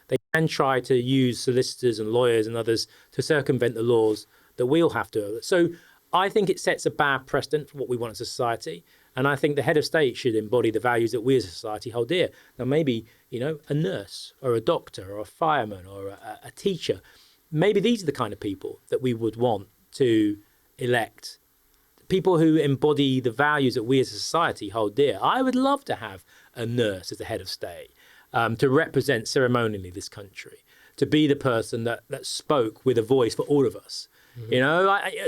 They can try to use solicitors and lawyers and others to circumvent the laws that we'll have to. So I think it sets a bad precedent for what we want as a society. And I think the head of state should embody the values that we as a society hold dear. Now, maybe, a nurse or a doctor or a fireman or a teacher, maybe these are the kind of people that we would want to elect. People who embody the values that we as a society hold dear. I would love to have a nurse as the head of state, to represent ceremonially this country, to be the person that spoke with a voice for all of us.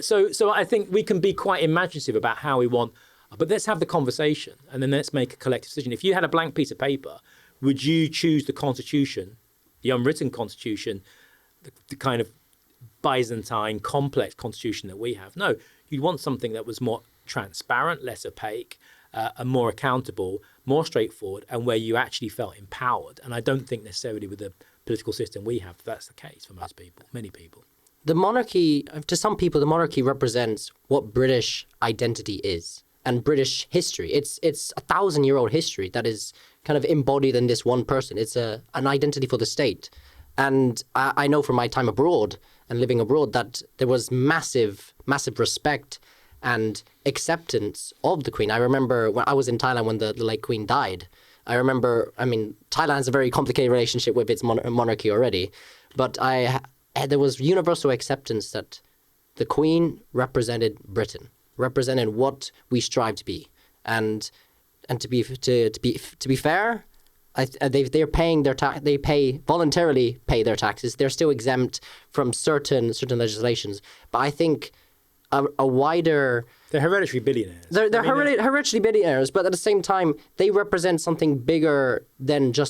So I think we can be quite imaginative about how we want, but let's have the conversation and then let's make a collective decision. If you had a blank piece of paper, would you choose the Constitution, the unwritten Constitution, the kind of Byzantine complex Constitution that we have? No, you'd want something that was more transparent, less opaque, and more accountable, more straightforward, and where you actually felt empowered. And I don't think necessarily with the political system we have, that's the case for most people, many people. The monarchy, to some people, the monarchy represents what British identity is and British history. It's a 1,000-year-old history that is kind of embodied in this one person. It's an identity for the state. And I know from my time abroad and living abroad that there was massive respect and acceptance of the Queen. I remember when I was in Thailand when the late Queen died. Thailand has a very complicated relationship with its monarchy already, but there was universal acceptance that the Queen represented Britain, represented what we strive to be, and to be fair, they're paying their tax. They voluntarily pay their taxes. They're still exempt from certain legislations. But I think a wider... They're hereditary billionaires. They're hereditary billionaires, but at the same time, they represent something bigger than just